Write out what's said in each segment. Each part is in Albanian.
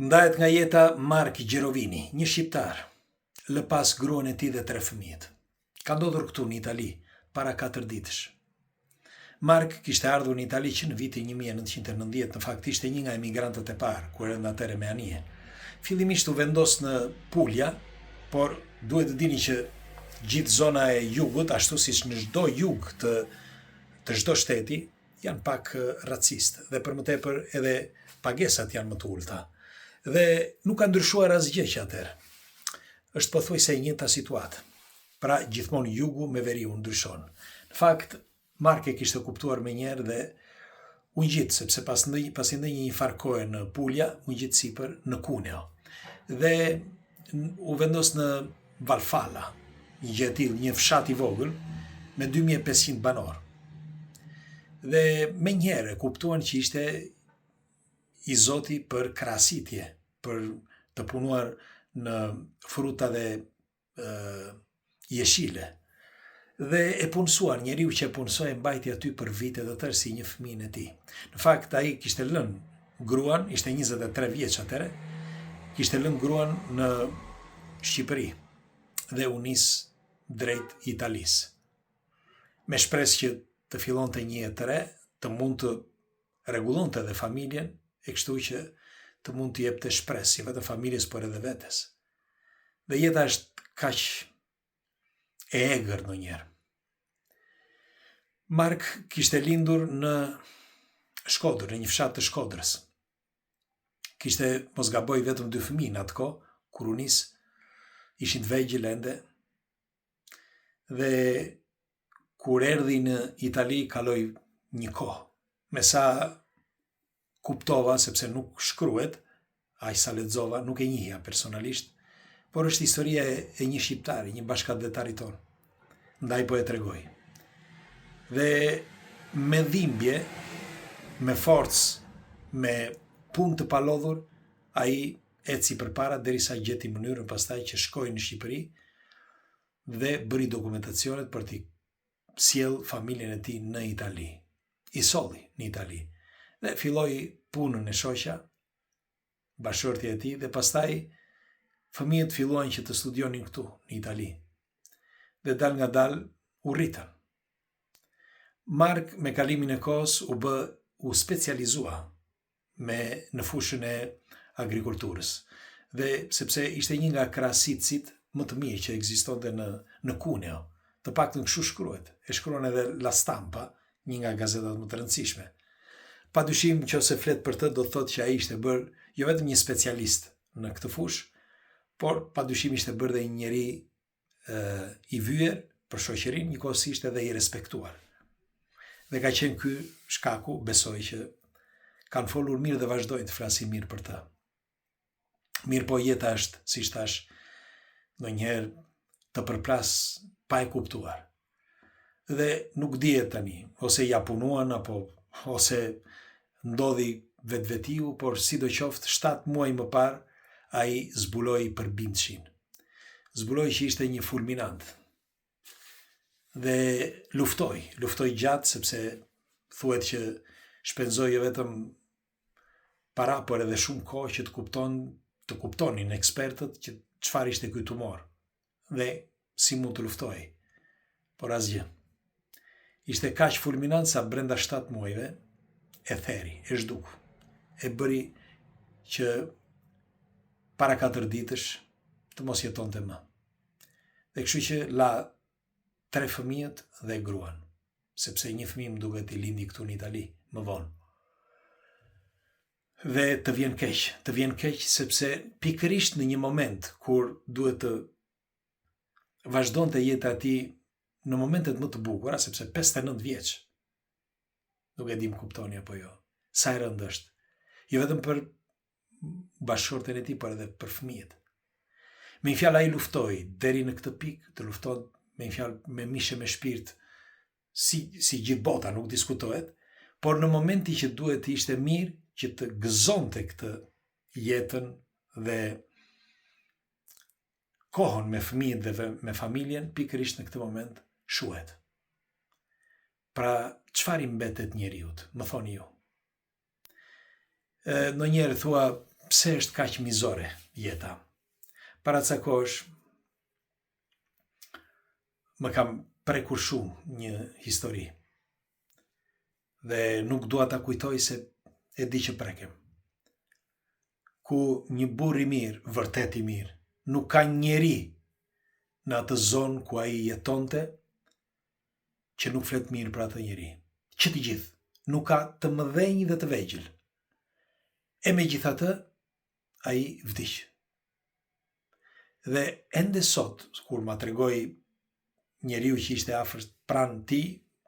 Ndahet nga jeta Mark Gjerovini, një shqiptar, lë pas gruan e tij dhe 3 fëmijët. Ka ndodhur këtu në Itali para 4 ditësh. Mark kishte ardhur në Itali që në vitin 1990, në fakt ishte një nga emigrantët e parë, kur erdhi atëherë me anije. Fillimisht u vendos në Puglia, por duhet të dini që gjithë zona e jugut, ashtu siç në çdo jug të çdo shteti, janë pak racistë dhe për më tepër edhe pagesat janë më të ulta. Dhe nuk ka ndryshuar asgjë që atëherë. Është pothuajse e njëjta situatë. Pra gjithmonë jugu me veriu ndryshon. Në fakt, Mark e kishte kuptuar me njerë dhe u ngjit, sepse pasi ndonjë infarkoje në Puglia, u ngjit sipër në Cuneo. Dhe u vendos në Valfalla, një gjë e tillë, një fshat i vogël me 2500 banor. Dhe me njerë kuptuan që ishte i Zoti për krahasitje, për të punuar në fruta dhe jeshile. Dhe e punësuan, njeriu që e punësoi mbajti aty për vite të tërë si një fëmijën e tij. Në fakt ai kishte lënë gruan, ishte 23 vjeç atëre, kishte lënë gruan në Shqipëri dhe u nis drejt Italisë. Me shpresë që të fillonte një jetë të re, të mund të rregullonte edhe familjen, e kështu që të mund të jepte shpresë si vetë familjes por edhe vetes. Dhe jeta është kaq e egër ndonjëherë. Mark kishte lindur në Shkodër, në një fshat të Shkodrës. Kishte, mos gaboj, vetëm 2 fëmijë në atë kohë, kur u nis, ishin të vegjël ende. Dhe kur erdhi në Itali, kaloi një kohë. Me sa kuptova, sepse nuk shkruhet, aq sa lexova, nuk e njihja personalisht, por është historia e një shqiptari, një bashkëdhetari ton. Ndaj po e tregoj. Dhe me dhimbje, me forcë, me punë të palodhur, ai eci përpara derisa gjeti mënyrën pastaj që shkoi në Shqipëri dhe bëri dokumentacionet për t'i sjell familjen e tij në Itali. I solli në Itali. Dhe filloi punën e shoqja, bashortja e tij, dhe pastaj fëmijët filluan që të studionin këtu në Itali. Dhe dal nga dal u rritën. Mark me kalimin e kohës u specializua në fushën e agrikulturës. Dhe sepse ishte një nga krahasitësit më të mirë që ekzistonte në Cuneo, të paktën kështu shkruhet. E shkruan edhe La Stampa, një nga gazetat më të rëndësishme. Padyshim nëse flet për të, do të thotë që ai ishte bërë jo vetëm një specialist në këtë fushë, por padyshim ishte bërë dhe një njeri i vyer për shoqërinë, njëkohësisht edhe i respektuar. Dhe ka qenë ky shkaku, besoj, që kanë folur mirë dhe vazhdojnë të flasin mirë për të. Mirë po jeta është, si thash, ndonjëherë të përplas pa e kuptuar. Dhe nuk dihet tani, ose ja punuan, ose ndodhi vetvetiu, por sidoqoftë 7 muaj më parë, ai zbuloi për Bindshin. Zbuloi që ishte një fulminant. Dhe luftoi gjatë, sepse thuhet që shpenzoi jo vetëm para, por edhe shumë kohë që të kuptonin ekspertët që çfarë ishte ky tumor dhe si mund të luftoi. Por asgjë. Ishte kaq fulminant sa brenda 7 muajve e theri, e zhduku. E bëri që para 4 ditësh të mos jetonte më. Dhe kështu që la 3 fëmijët dhe gruan, sepse një fëmijë më duket i lindi këtu në Itali, më vonë. Dhe të vjen keq sepse pikërisht në një moment kur duhet të vazhdonte jeta e tij në momentet më të bukura, sepse 59 vjeç. Nuk e di më kuptoni apo jo. Sa e rëndë është. Jo vetëm për bashkëshorten e tij, por edhe për fëmijët. Me një fjalë ai luftoi deri në këtë pikë, të lufton me një fjalë me mishe me shpirt, si gjithë bota, nuk diskutohet, por në momenti që duhet të ishte mirë që të gëzonte këtë jetën dhe kohën me fëmijët dhe me familjen, pikërisht në këtë moment shuhet. Pra, çfarë i mbetet njeriut, më thoni ju? Ndonjëherë thua, pse është kaq mizore jeta. Para ca kohësh më kam prekur shumë një histori. Dhe nuk dua ta kujtoj se e di që prekem. Ku një burr i mirë, vërtet i mirë, nuk ka njeri në atë zonë ku ai jetonte që nuk flet mirë për atë njeri. Që të gjithë, nuk ka të mëdhenj dhe të vegjël. E megjithatë, ai vdiq. Dhe ende sot, kur ma tregoi njeriu që ishte afër pranë tij,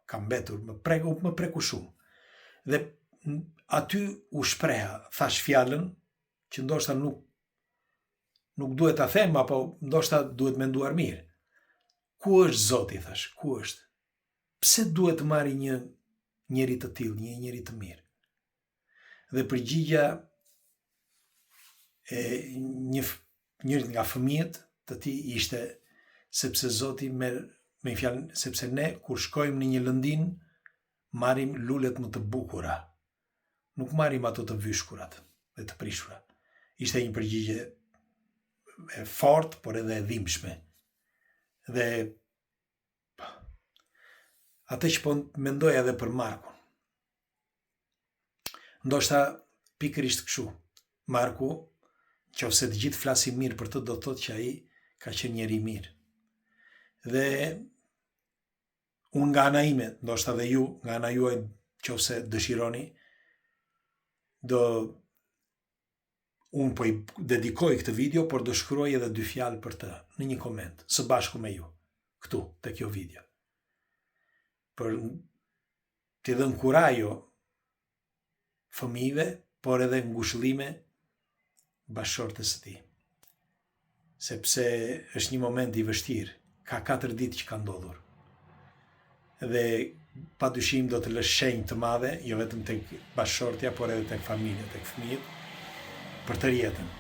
ka mbetur, më preku shumë. Dhe aty u shpreha, thash fjalën që ndoshta nuk duhet ta them, apo ndoshta duhet menduar mirë. Ku është Zoti, thash, ku është? Pse duhet të marri një njeri të tillë, një njeri të mirë? Dhe përgjigja e njërit nga fëmijët të tij ishte sepse Zoti merr me fjalën, sepse ne kur shkojmë në një lëndin marrim lulet më të bukura. Nuk marrim ato të vyshkurat dhe të prishura. Ishte një përgjigje e fortë, por edhe e dhimbshme. Dhe atë që po mendoj edhe për Markun. Ndoshta pikërisht kështu. Marku, nëse të gjithë flasin mirë për të, do të thotë që ai ka qenë njeri i mirë. Dhe unë nga ana ime, ndoshta dhe ju, nga ana juaj, nëse dëshironi, unë po i dedikoj këtë video, por do shkruaj edhe 2 fjalë për të, në një koment, së bashku me ju, këtu, te kjo video. Për t'i dhënë kurajo fëmijëve, por edhe ngushëllime bashkëshortes së tij. Sepse është një moment i vështirë, ka 4 ditë që ka ndodhur. Dhe padyshim do të lësh shenjë të madhe, jo vetëm tek bashkëshortja, por edhe tek familja, tek fëmijët, për tërë jetën.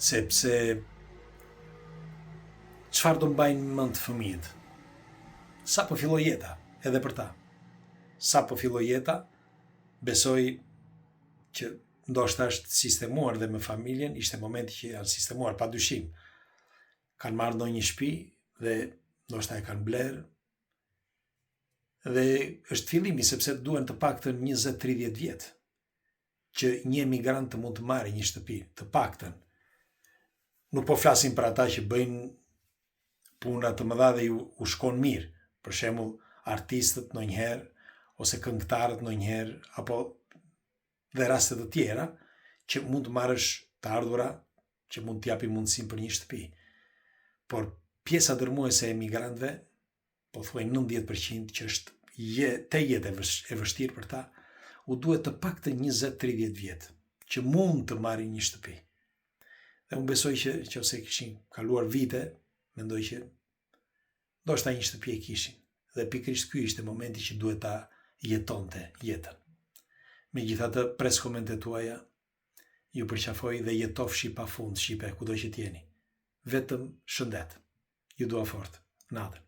Sepse çfarë do mbajnë mend fëmijët? Sa po filloi jeta, edhe për ta. Sa po filloi jeta, besoj që ndoshta është sistemuar dhe me familjen, ishte momenti që janë sistemuar, padyshim. Kanë marrë ndonjë shtëpi dhe ndoshta e kanë blerë. Dhe është fillimi, sepse duhen të paktën 20-30 vjet që një emigrant të mund të marrë një shtëpi, të paktën. Nuk po flasim për ata që bëjnë puna të mëdha dhe u shkon mirë. Për shembull, artistët ndonjëherë, ose këngëtarët ndonjëherë, apo dhe raste të tjera që mund të marrësh të ardhura që mund të japin mundësinë për një shtëpi. Por pjesa dërmuese e emigrantëve, po thuaj 90% që është jetë e vështirë për ta, u duhet të paktën 20-30 vjet që mund të marrin një shtëpi. Dhe unë besoj që nëse kishin kaluar vite, mendoj që ndoshta një shtëpi e kishin. Dhe pikërisht ky ishte momenti që duhet ta jetonte jetën. Megjithatë, pres komentet tuaja, ju përqafoj dhe jetofshi pafund, shqipe, kudo që t'jeni. Vetëm shëndet. Ju dua fort. Natën.